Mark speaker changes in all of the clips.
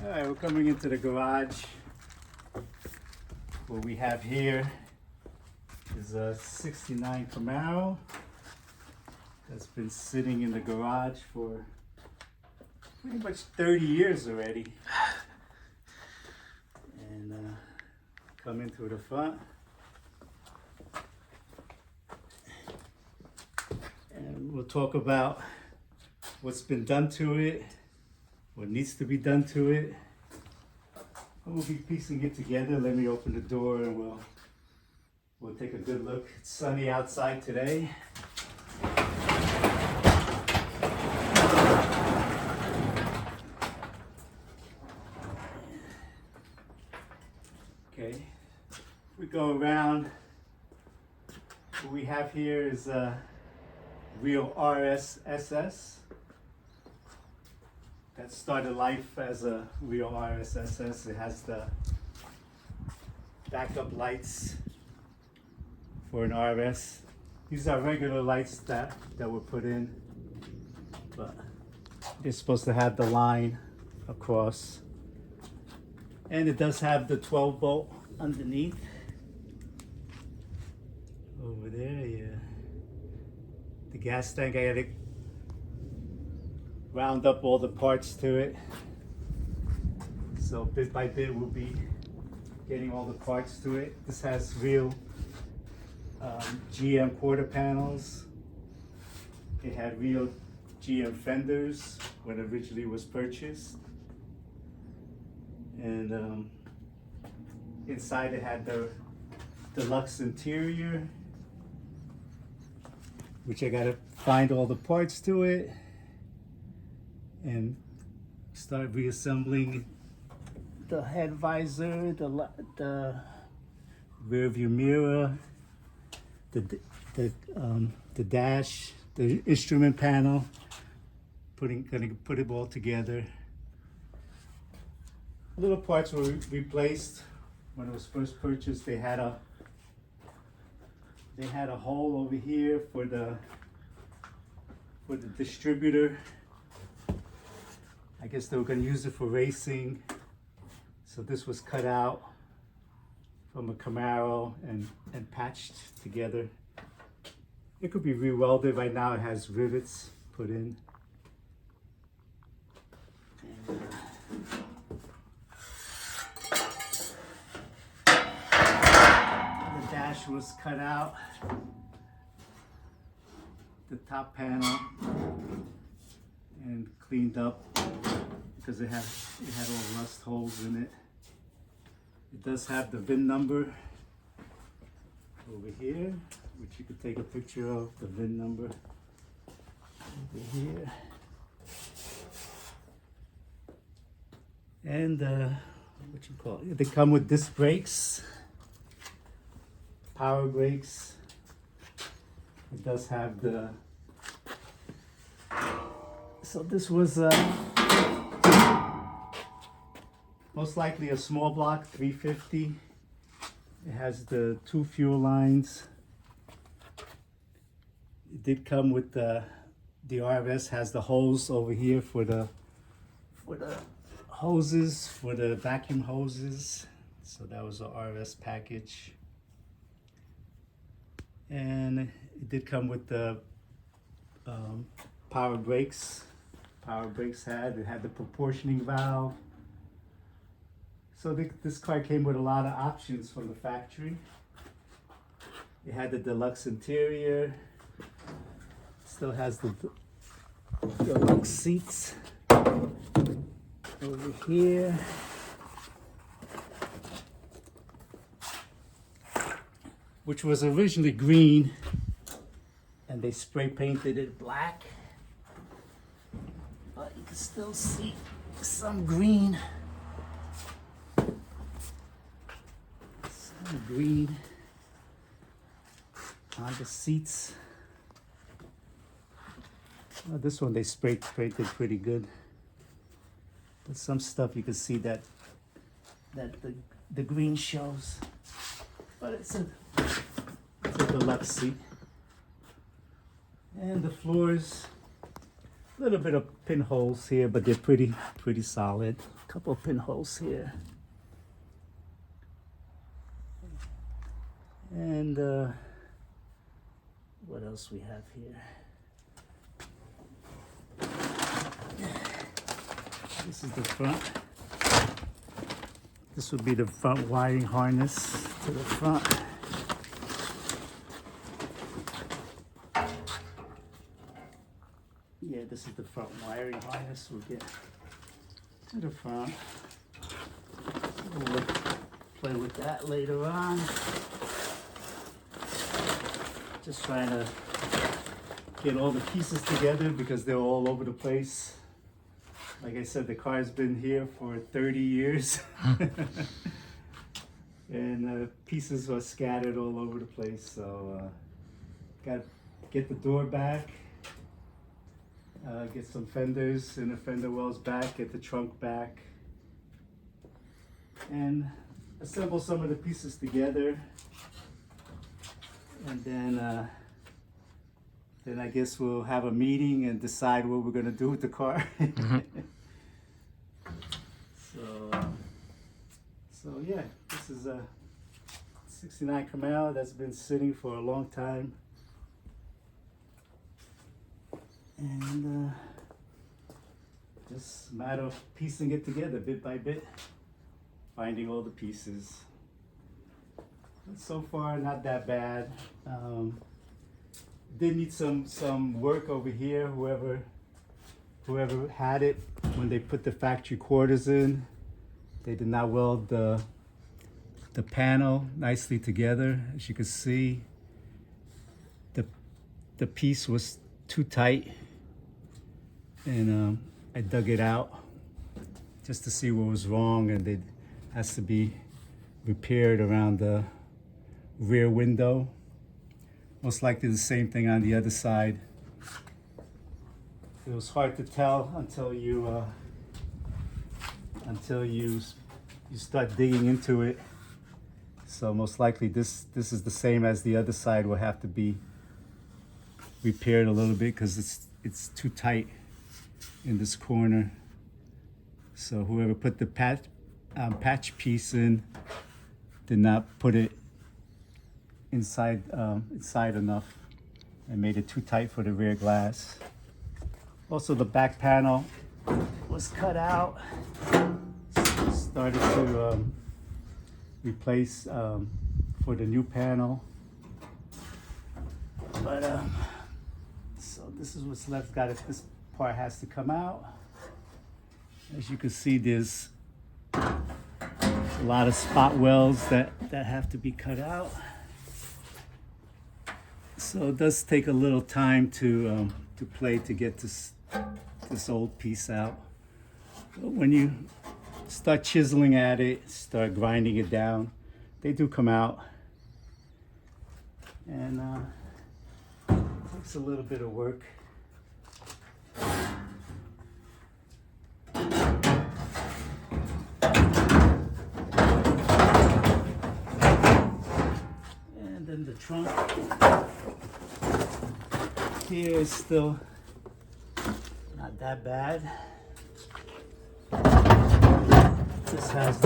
Speaker 1: All right, we're coming into the garage. What we have here is a 69 Camaro that's been sitting in the garage for pretty much 30 years already. And coming to the front. And we'll talk about what's been done to it, what needs to be done to it. We'll be piecing it together. Let me open the door and we'll take a good look. It's sunny outside today. Okay, we go around. What we have here is a real RSSS. That started life as a real RSSS. It has the backup lights for an RS. These are regular lights that were put in, but they're supposed to have the line across. And it does have the 12 volt underneath. Over there, yeah. The gas tank, I gotta round up all the parts to it. So bit by bit we'll be getting all the parts to it. This has real GM quarter panels. It had real GM fenders when it originally was purchased. And inside it had the deluxe interior, which I gotta find all the parts to it and start reassembling the head visor, the rear view mirror, the dash, the instrument panel. Gonna put it all together. Little parts were replaced when it was first purchased. They had a hole over here for the distributor. I guess they were going to use it for racing, so this was cut out from a Camaro and patched together. It could be re-welded. Right now it has rivets put in. And, the dash was cut out. The top panel and cleaned up because it had all rust holes in it. It does have the VIN number over here, which you could take a picture of, the VIN number over here. And what you call it? They come with disc brakes, power brakes. It does have the, so this was most likely a small block 350. It has the 2 fuel lines. It did come with the RS has the hose over here for the hoses, for the vacuum hoses. So that was a RS package. And it did come with the power brakes. It had the proportioning valve. So this car came with a lot of options from the factory. It had the deluxe interior. Still has the deluxe seats over here. Which was originally green, and they spray painted it black. But you can still see some green. Some green on the seats. Well, this one they spray painted pretty good. But some stuff you can see that the green shows. But it's a deluxe seat. And the floors A little bit of pinholes here, but they're pretty solid. A couple of pinholes here. And what else we have here? This is the front. This would be the front wiring harness to the front. Yeah, this is the front wiring harness. We'll get to the front. We'll play with that later on. Just trying to get all the pieces together because they're all over the place. Like I said, the car's been here for 30 years. And pieces are scattered all over the place. So got to get the door back, get some fenders and the fender wells back, get the trunk back, and assemble some of the pieces together. And then I guess we'll have a meeting and decide what we're gonna do with the car. So yeah, this is a 69 Camaro that's been sitting for a long time. And just a matter of piecing it together bit by bit, finding all the pieces. But so far, not that bad. Did need some work over here. Whoever had it, when they put the factory quarters in, they did not weld the panel nicely together. As you can see, the piece was too tight, and I dug it out just to see what was wrong, and it has to be repaired around the rear window. Most likely the same thing on the other side. It was hard to tell until you start digging into it. So most likely this is the same as the other side. Will have to be repaired a little bit because it's too tight in this corner. So whoever put the patch piece in did not put it inside enough and made it too tight for the rear glass. Also, the back panel was cut out. So started to replace for the new panel. But so this is what's left. This part has to come out. As you can see, there's a lot of spot welds that have to be cut out. So it does take a little time to play to get this old piece out. But when you start chiseling at it, start grinding it down, they do come out. And it takes a little bit of work. And then the trunk here is still not that bad. This has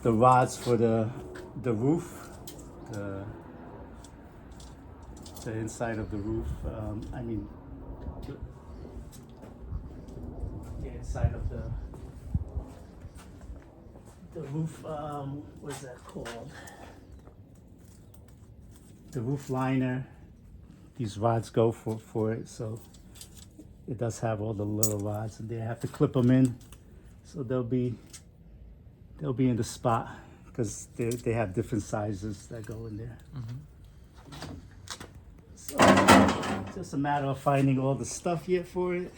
Speaker 1: the rods for the roof, the inside of the roof. The inside of the roof. What's that called? The roof liner. These rods go for it, so it does have all the little rods, and they have to clip them in, so they'll be in the spot because they have different sizes that go in there. Mm-hmm. So it's just a matter of finding all the stuff yet for it,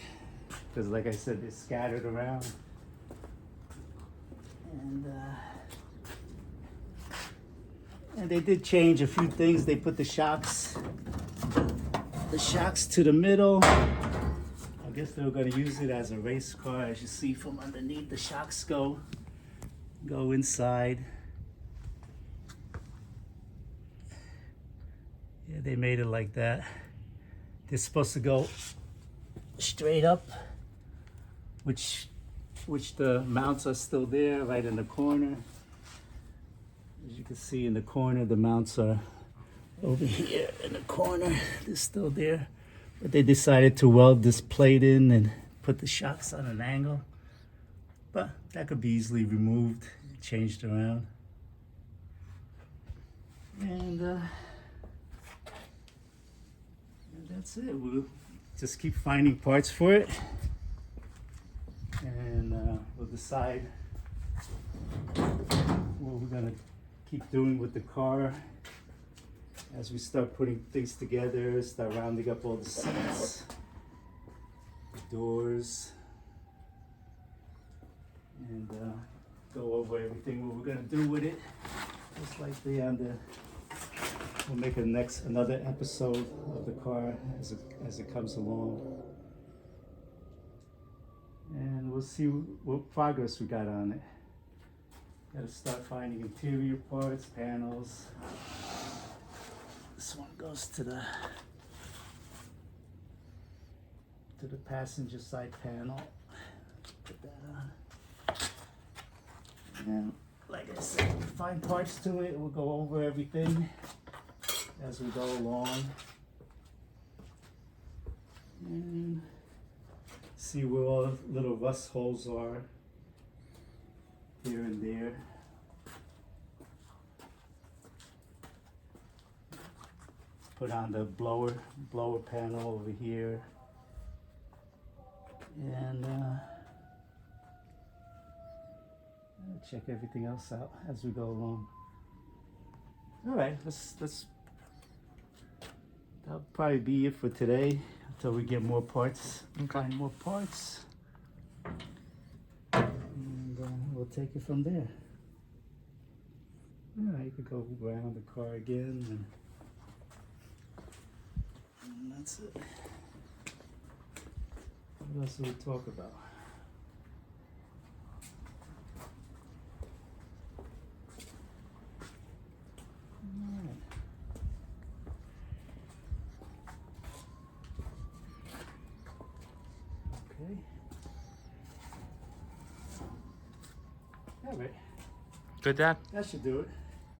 Speaker 1: because like I said, they're scattered around. And they did change a few things. They put the shocks to the middle. I guess they were going to use it as a race car. As you see from underneath, the shocks go inside. Yeah, they made it like that. They're supposed to go straight up, which the mounts are still there, right in the corner. As you can see in the corner, the mounts are over here in the corner. They're still there, but they decided to weld this plate in and put the shocks on an angle. But that could be easily removed, changed around. And that's it. We'll just keep finding parts for it, and we'll decide what we're gonna keep doing with the car as we start putting things together, start rounding up all the seats, the doors, and go over everything what we're gonna do with it. Just likely on the, we'll make another episode of the car as it comes along, and we'll see what progress we got on it. Gotta start finding interior parts, panels. This one goes to the passenger side panel. Put that on. And like I said, we'll find parts to it. We'll go over everything as we go along and see where all the little rust holes are here and there. Put on the blower panel over here, and check everything else out as we go along. All right, that'll probably be it for today until we get more parts. Find more parts, and we'll take it from there. All right, you could go around the car again, and that's it. What else do we talk about? Alright. Okay. All right.
Speaker 2: Good, Dad?
Speaker 1: That should do it.